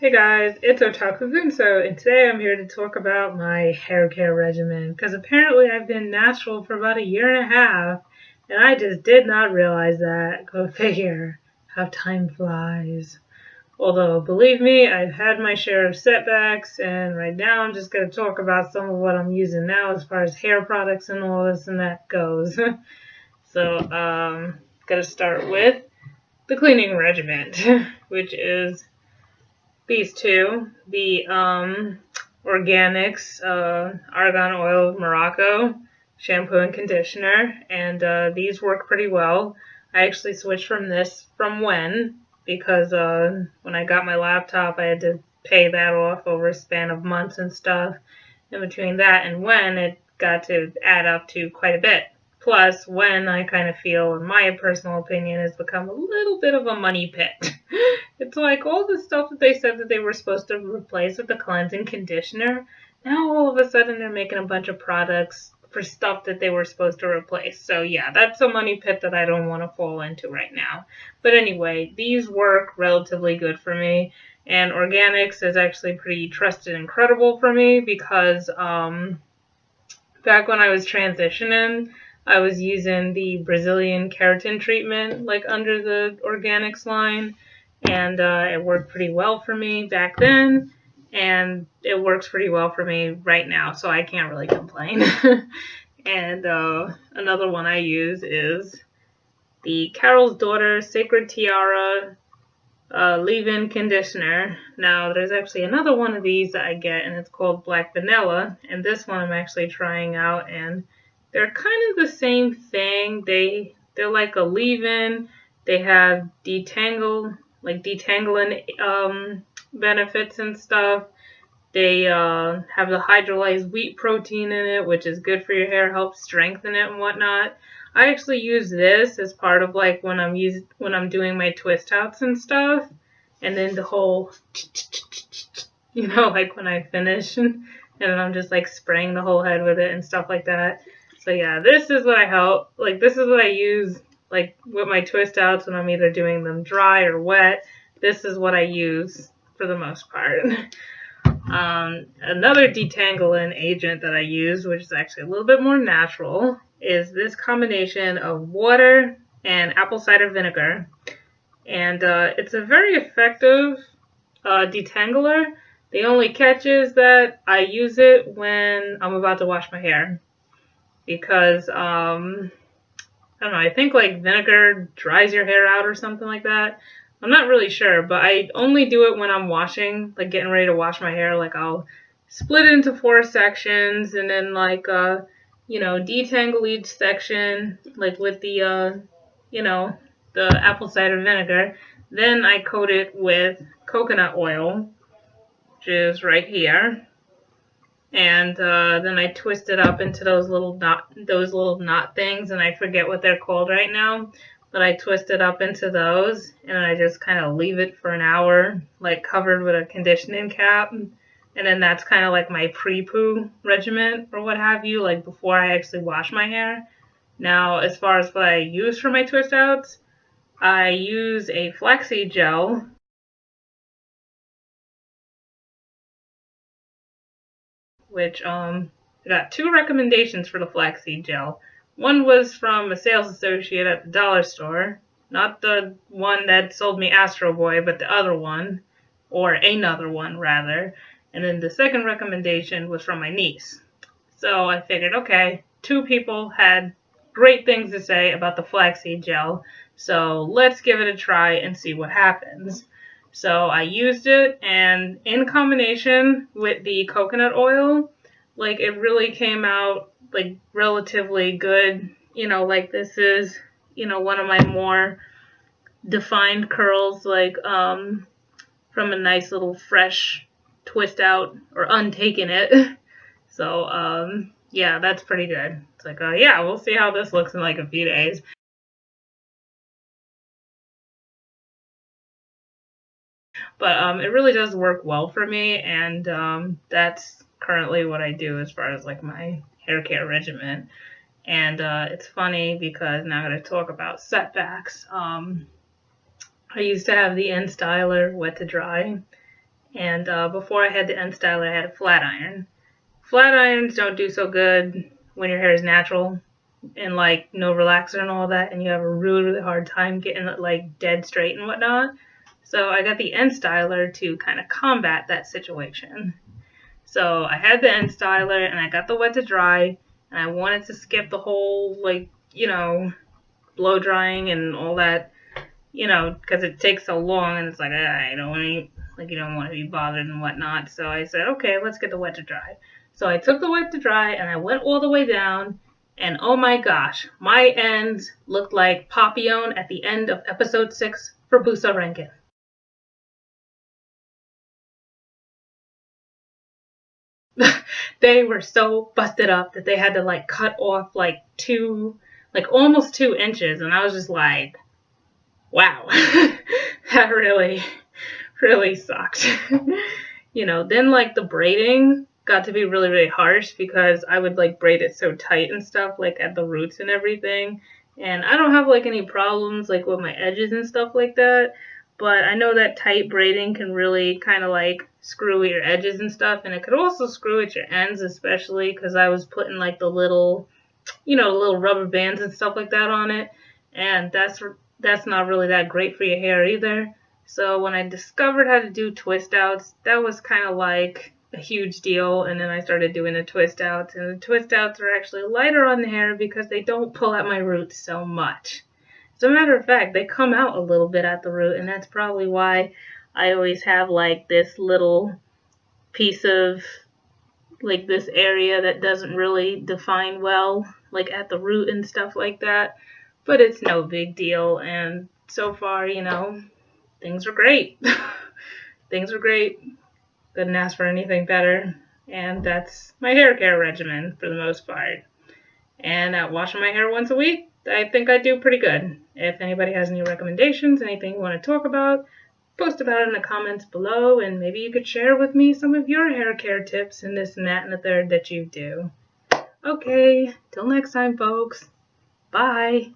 Hey guys, it's Otaku Gunso, and today I'm here to talk about my hair care regimen, because apparently I've been natural for about a year and a half, and I just did not realize that. Go figure, how time flies. Although, believe me, I've had my share of setbacks, and right now I'm just going to talk about some of what I'm using now as far as hair products and all this and that goes. Gonna start with the cleaning regimen, which is these two, the organix argan oil of Morocco shampoo and conditioner, and these work pretty well. I actually switched from this from when, because when I got my laptop I had to pay that off over a span of months and stuff. In between that and when, it got to add up to quite a bit. Plus, when I kind of feel, in my personal opinion, has become a little bit of a money pit. It's like all the stuff that they said that they were supposed to replace with the cleansing conditioner, now all of a sudden they're making a bunch of products for stuff that they were supposed to replace. So yeah, that's a money pit that I don't want to fall into right now. But anyway, these work relatively good for me, and organics is actually pretty trusted and credible for me because back when I was transitioning, I was using the Brazilian keratin treatment, like under the organics line, and it worked pretty well for me back then, and it works pretty well for me right now, so I can't really complain. And another one I use is the Carol's Daughter Sacred Tiara leave-in conditioner. Now, there's actually another one of these that I get, and it's called Black Vanilla, and this one I'm actually trying out, and they're kind of the same thing. They're like a leave-in. They have detangling benefits and stuff. They have the hydrolyzed wheat protein in it, which is good for your hair, helps strengthen it and whatnot. I actually use this as part of like when I'm doing my twist outs and stuff, and then the whole, like when I finish, and then I'm just like spraying the whole head with it and stuff like that. So yeah, this is what this is what I use like with my twist outs when I'm either doing them dry or wet. This is what I use for the most part. Another detangling agent that I use, which is actually a little bit more natural, is this combination of water and apple cider vinegar. And it's a very effective detangler. The only catch is that I use it when I'm about to wash my hair. Because, I don't know, I think like vinegar dries your hair out or something like that. I'm not really sure, but I only do it when I'm washing, like getting ready to wash my hair. Like I'll split it into 4 sections and then detangle each section, like with the apple cider vinegar. Then I coat it with coconut oil, which is right here. And then I twist it up into those little knot things, and I forget what they're called right now. But I twist it up into those, and I just kind of leave it for an hour, like covered with a conditioning cap. And then that's kind of like my pre-poo regimen or what have you, like before I actually wash my hair. Now, as far as what I use for my twist outs, I use a flaxseed gel, which I got 2 recommendations for the flaxseed gel. One was from a sales associate at the dollar store, not the one that sold me Astro Boy, but the other one, or another one rather. And then the second recommendation was from my niece. So I figured, okay, 2 people had great things to say about the flaxseed gel, so let's give it a try and see what happens. So I used it, and in combination with the coconut oil, like it really came out like relatively good. Like this is, one of my more defined curls, like from a nice little fresh twist out or untaken it. So yeah, that's pretty good. It's like, yeah, we'll see how this looks in like a few days. But it really does work well for me, and that's currently what I do as far as like my hair care regimen. And it's funny because now I'm going to talk about setbacks. I used to have the entangler wet to dry, And before I had the entangler, I had a flat iron. Flat irons don't do so good when your hair is natural and like no relaxer and all that, and you have a really hard time getting it like dead straight and whatnot. So I got the end styler to kind of combat that situation. So I had the end styler and I got the wet to dry, and I wanted to skip the whole like blow drying and all that, because it takes so long and it's like I don't want to like you don't want to be bothered and whatnot. So I said, okay, let's get the wet to dry. So I took the wet to dry and I went all the way down, and oh my gosh, my ends looked like Papillon at the end of episode 6 for Busa Rankin. They were so busted up that they had to like cut off like almost 2 inches, and I was just like, wow, that really sucked. Then like the braiding got to be really harsh because I would like braid it so tight and stuff, like at the roots and everything. And I don't have like any problems like with my edges and stuff like that, but I know that tight braiding can really kind of like screw at your edges and stuff, and it could also screw at your ends, especially because I was putting like the little rubber bands and stuff like that on it, and that's not really that great for your hair either. So when I discovered how to do twist outs, that was kind of like a huge deal, and then I started doing the twist outs, and the twist outs are actually lighter on the hair because they don't pull at my roots so much. As a matter of fact, they come out a little bit at the root, and that's probably why I always have like this little piece of like this area that doesn't really define well, like at the root and stuff like that. But it's no big deal, and so far, things are great. Things are great. Couldn't ask for anything better. And that's my hair care regimen for the most part. And washing my hair once a week, I think I do pretty good. If anybody has any recommendations, anything you want to talk about, post about it in the comments below, and maybe you could share with me some of your hair care tips and this and that and the third that you do. Okay, till next time, folks. Bye.